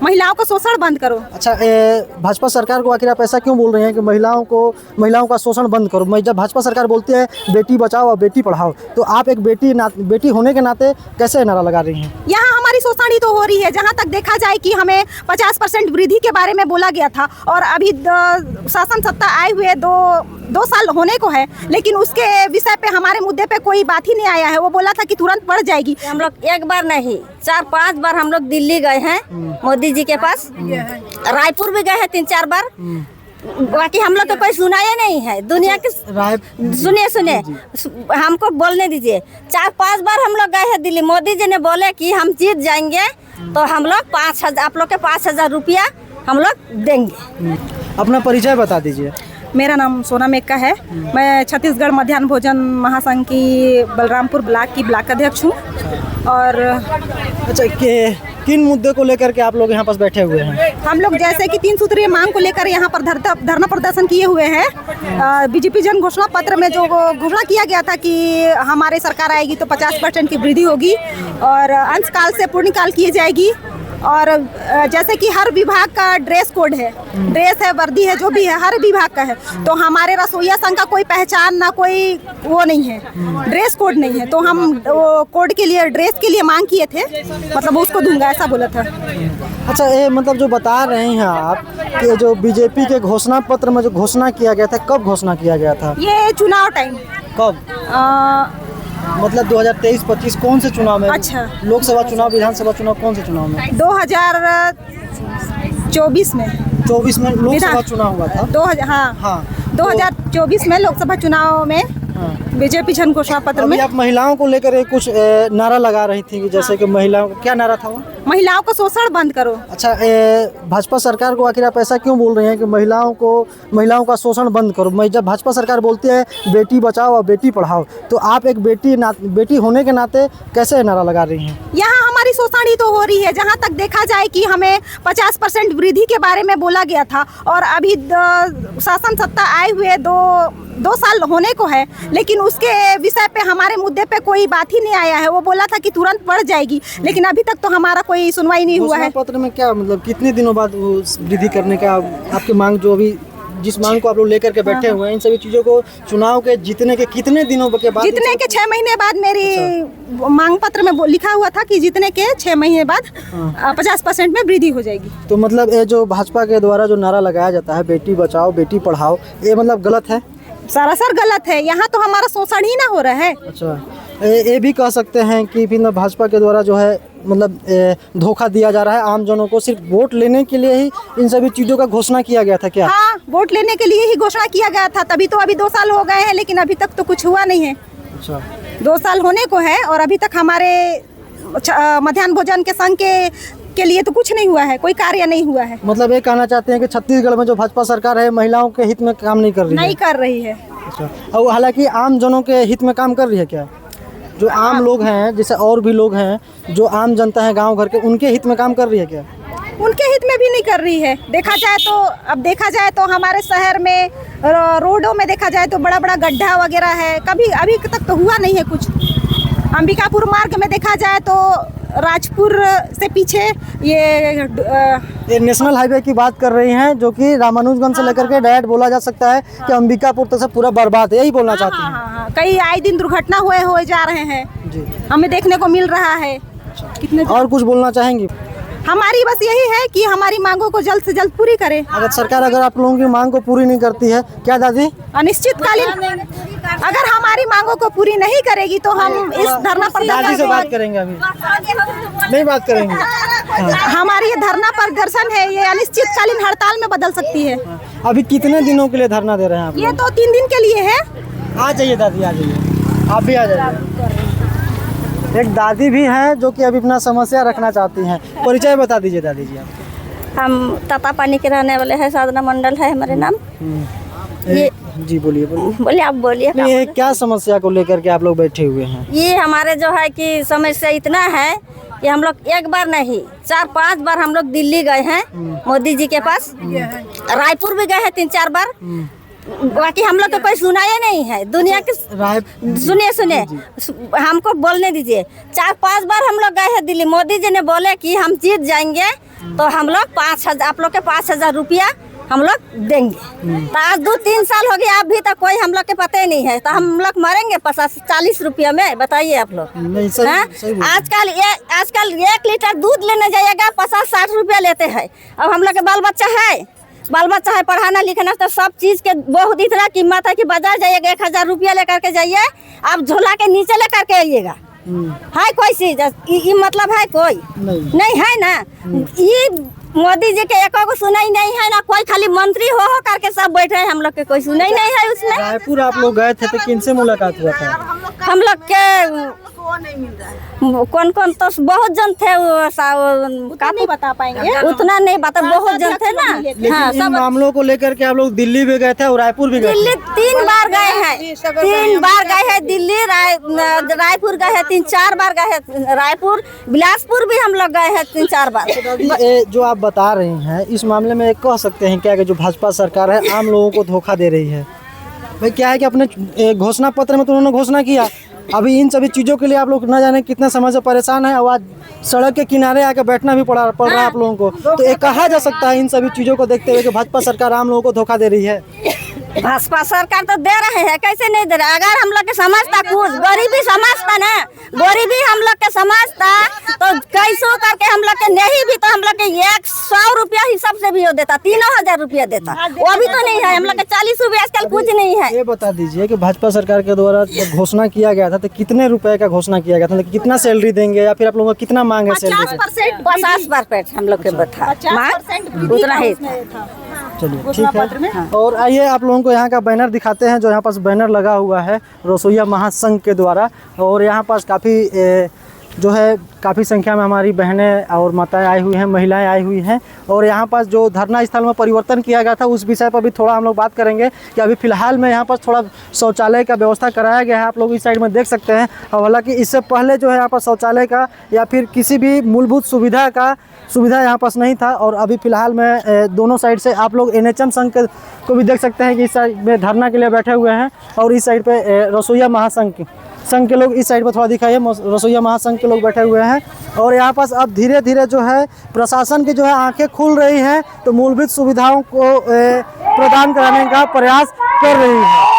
महिलाओं का शोषण बंद करो। अच्छा, भाजपा सरकार को आखिर आप ऐसा क्यों बोल रहे हैं कि महिलाओं का शोषण बंद करो? जब भाजपा सरकार बोलती है बेटी बचाओ और बेटी पढ़ाओ, तो आप एक बेटी होने के नाते कैसे नारा लगा रही हैं? यहाँ हमारी शोषण ही तो हो रही है। जहाँ तक देखा जाए कि हमें 50% वृद्धि के बारे में बोला गया था और अभी शासन सत्ता आए हुए दो साल होने को है, लेकिन उसके विषय पे हमारे मुद्दे पे कोई बात ही नहीं आया है। वो बोला था कि तुरंत बढ़ जाएगी। हम लोग एक बार नहीं 4-5 बार हम लोग दिल्ली गए हैं मोदी जी के पास, रायपुर भी गए हैं 3-4 बार। बाकी हम लोग तो कोई सुनाया नहीं है दुनिया के। सुनिए हमको बोलने दीजिए। 4-5 बार हम लोग गए हैं दिल्ली। मोदी जी ने बोले कि हम जीत जाएंगे तो हम लोग 5,000 आप लोग के 5,000 रुपया हम लोग देंगे। अपना परिचय बता दीजिए। मेरा नाम सोना मेक्का है। मैं छत्तीसगढ़ मध्याह्न भोजन महासंघ की बलरामपुर ब्लॉक की ब्लॉक अध्यक्ष हूँ। और अच्छा, किन मुद्दे को लेकर के आप लोग यहाँ पास बैठे हुए हैं? हम लोग जैसे कि 3 सूत्रीय मांग को लेकर यहाँ पर धरना प्रदर्शन किए हुए हैं। बीजेपी जन घोषणा पत्र में जो घोषणा किया गया था कि हमारे सरकार आएगी तो 50% की वृद्धि होगी और अंशकाल से पूर्णकाल की जाएगी। और जैसे कि हर विभाग का ड्रेस कोड है, ड्रेस है, वर्दी है, जो भी है हर विभाग का है। तो हमारे रसोईया संघ का कोई पहचान ना कोई वो नहीं है, ड्रेस कोड नहीं है। तो हम वो कोड के लिए ड्रेस के लिए मांग किए थे, मतलब उसको दूंगा ऐसा बोला था। अच्छा, ये मतलब जो बता रहे हैं आप कि जो बीजेपी के घोषणा पत्र में जो घोषणा किया गया था, कब घोषणा किया गया था? ये चुनाव टाइम। कब? मतलब 2023-25 कौन से चुनाव में? अच्छा, लोकसभा चुनाव, विधानसभा चुनाव, कौन से चुनाव में? 2024 में। 24 में लोकसभा चुनाव हुआ था। 2024 में लोकसभा चुनाव में बीजेपी जन घोषणा पत्र में आप महिलाओं को लेकर कुछ नारा लगा रही थी, जैसे कि महिलाओं क्या नारा था वो? महिलाओं का शोषण बंद करो। अच्छा, भाजपा सरकार को आखिर आप ऐसा क्यों बोल रहे हैं कि महिलाओं का शोषण बंद करो? जब भाजपा सरकार बोलती है बेटी बचाओ और बेटी पढ़ाओ, तो आप एक बेटी होने के नाते कैसे नारा लगा रही हैं? यहाँ हमारी शोषण ही तो हो रही है। जहाँ तक देखा जाए कि हमें 50% वृद्धि के बारे में बोला गया था और अभी शासन सत्ता आए हुए दो साल होने को है, लेकिन उसके विषय पे हमारे मुद्दे पे कोई बात ही नहीं आया है। वो बोला था कि तुरंत बढ़ जाएगी, लेकिन अभी तक तो हमारा कोई सुनवाई नहीं हुआ है। पत्र में क्या मतलब कितने दिनों बाद वृद्धि करने का आपकी मांग, जो अभी जिस मांग को आप लोग लेकर के बैठे हुए हैं, इन सभी चीजों को चुनाव के जीतने के कितने दिनों के बाद? जीतने के 6 महीने बाद मेरी मांग पत्र में लिखा हुआ था कि जीतने के 6 महीने बाद 50% में वृद्धि हो जाएगी। तो मतलब ये जो भाजपा के द्वारा जो नारा लगाया जाता है बेटी बचाओ बेटी पढ़ाओ, ये मतलब गलत है? सरासर गलत है। यहाँ तो हमारा शोषण ही ना हो रहा है। अच्छा, ये भी कह सकते हैं कि फिर भाजपा के द्वारा जो है मतलब धोखा दिया जा रहा है आम जनों को, सिर्फ वोट लेने के लिए ही इन सभी चीज़ों का घोषणा किया गया था क्या? हाँ, वोट लेने के लिए ही घोषणा किया गया था। तभी तो अभी 2 साल हो गए हैं, लेकिन अभी तक तो कुछ हुआ नहीं है। अच्छा, 2 साल होने को है और अभी तक हमारे मध्याह्न भोजन के संघ के लिए तो कुछ नहीं हुआ है, कोई कार्य नहीं हुआ है। मतलब ये कहना चाहते हैं कि छत्तीसगढ़ में जो भाजपा सरकार है महिलाओं के हित में काम नहीं कर रही है? अच्छा, और हालांकि आम जनों के हित में काम कर रही है क्या? जो आम लोग हैं, जैसे और भी लोग हैं जो आम जनता है गांव घर के, उनके हित में काम कर रही है क्या? उनके हित में भी नहीं कर रही है। देखा जाए तो हमारे शहर में रोडों में देखा जाए तो बड़ा बड़ा गड्ढा वगैरह है, कभी अभी तक तो हुआ नहीं है कुछ। अंबिकापुर मार्ग में देखा जाए तो राजपुर से पीछे ये नेशनल हाईवे की बात कर रही हैं, जो कि रामानुजगंज से लेकर के डायरेक्ट बोला जा सकता है कि अंबिकापुर तक से पूरा बर्बाद है, यही बोलना चाहती हैं? हाँ, कई आए दिन दुर्घटना हुए जा रहे हैं जी, हमें देखने को मिल रहा है। कितने और कुछ बोलना चाहेंगी? हमारी बस यही है कि हमारी मांगों को जल्द से जल्द पूरी करे। अगर सरकार आप लोगों की मांग को पूरी नहीं करती है, क्या दादी? अनिश्चितकालीन अगर हमारी मांगों को पूरी नहीं करेगी तो हम इस धरना प्रदर्शन से बात करेंगे। अभी नहीं बात करेंगे। हमारी ये धरना प्रदर्शन है, ये अनिश्चितकालीन हड़ताल में बदल सकती है। अभी कितने दिनों के लिए धरना दे रहे हैं आप? ये तो 3 दिन के लिए है। आ जाइए दादी, आ जाइए, आप भी आ जाइए। एक दादी भी हैं जो कि अभी अपना समस्या रखना चाहती हैं। परिचय बता दीजिए दादी जी आप। हम तातापानी के रहने वाले हैं, साधना मंडल है हमारे नाम। ये जी बोलिए। बोलिए, आप बोलिए। ये क्या समस्या को लेकर के आप लोग बैठे हुए हैं? ये हमारे जो है कि समस्या इतना है कि हम लोग एक बार नहीं 4-5 बार हम लोग दिल्ली गए हैं मोदी जी के पास, रायपुर भी गए हैं 3-4 बार। बाकी हम लोग तो कोई सुनाए नहीं है दुनिया के। सुनिए हमको बोलने दीजिए। 4-5 बार हम लोग गए हैं दिल्ली, मोदी जी ने बोले कि हम जीत जाएंगे तो हम लोग 5,000 आप लोग के 5,000 रुपया हम लोग देंगे। तो आज 2-3 साल हो गया, अभी तक कोई हम लोग के पता ही नहीं है। तो हम लोग मरेंगे 50-40 रुपया में, बताइए आप लोग। आजकल 1 लीटर दूध लेने जाइएगा 50-60 रुपया लेते हैं। अब हम लोग के बाल बच्चा है पढ़ाना लिखना, तो सब चीज के बहुत इतना कीमत है कि बाजार जाइएगा 1,000 रुपया लेकर के जाइए, आप झोला के नीचे लेकर के आइएगा। है कोई चीज ये मतलब है कोई नहीं है ना। ये मोदी जी के एक को सुना ही नहीं है ना, कोई खाली मंत्री हो करके सब बैठे हैं, हम लोग के कोई सुना ही नहीं है उसमें। रायपुर आप लोग गए थे तो किनसे मुलाकात हुआ था? हम लोग के कौन तो बहुत जन थे, उतना नहीं बता पाएंगे, उतना नहीं बता, बहुत जन थे ना। हाँ, इन मामलों को लेकर के आप लोग दिल्ली भी गए थे और रायपुर भी गए थे? दिल्ली 3 बार गए हैं, 3 बार गए हैं दिल्ली, रायपुर गए हैं 3-4 बार गए हैं, रायपुर बिलासपुर भी हम लोग गए हैं 3-4 बार। जो आप बता रही हैं इस मामले में कह सकते हैं क्या कि जो भाजपा सरकार है आम लोगों को धोखा दे रही है? भाई क्या है कि अपने घोषणा पत्र में तो उन्होंने घोषणा किया, अभी इन सभी चीज़ों के लिए आप लोग न जाने कितने समय से परेशान है और आज सड़क के किनारे आकर बैठना भी पड़ रहा है आप लोगों को। तो ये कहा जा सकता है इन सभी चीज़ों को देखते हुए कि भाजपा सरकार आम लोगों को धोखा दे रही है? भाजपा सरकार तो दे रहे हैं, कैसे नहीं दे रहे। अगर हम लोग के समझता कुछ गरीबी समझता ना, गरीबी हम लोग के समझता तो कैसो करके हम लोग के नहीं भी तो हम लोग के 100 रुपया हिसाब से भी हो देता, 3,000 रुपया देता। वो भी तो नहीं है, हम लोग के 40 रुपया आजकल कुछ नहीं है। ये बता दीजिए कि भाजपा सरकार के द्वारा जब घोषणा किया गया था तो कितने रुपए का घोषणा किया गया था, मतलब कितना सैलरी देंगे या फिर आप लोगों को कितना मांगे सैलरी? 50% हम लोग के बता उतना ही था। चलिए ठीक है। और आइए आप लोगों को यहाँ का बैनर दिखाते हैं, जो यहाँ पास बैनर लगा हुआ है रसोइया महासंघ के द्वारा। और यहाँ पास काफ़ी संख्या में हमारी बहनें और माताएं आई हुई हैं, महिलाएं आई हुई हैं। और यहाँ पास जो धरना स्थल में परिवर्तन किया गया था उस विषय पर भी थोड़ा हम लोग बात करेंगे कि अभी फ़िलहाल में यहाँ पास थोड़ा शौचालय का व्यवस्था कराया गया है, आप लोग इस साइड में देख सकते हैं। और हालांकि इससे पहले जो है यहाँ पर शौचालय का या फिर किसी भी मूलभूत सुविधा यहाँ पास नहीं था। और अभी फ़िलहाल में दोनों साइड से आप लोग NHM संघ को भी देख सकते हैं कि इस साइड में धरना के लिए बैठे हुए हैं और इस साइड पे रसोइया महासंघ के लोग इस साइड पर थोड़ा दिखाइए, रसोइया महासंघ के लोग बैठे हुए हैं। और यहाँ पास अब धीरे धीरे जो है प्रशासन की जो है आंखें खुल रही हैं, तो मूलभूत सुविधाओं को प्रदान कराने का प्रयास कर रही है।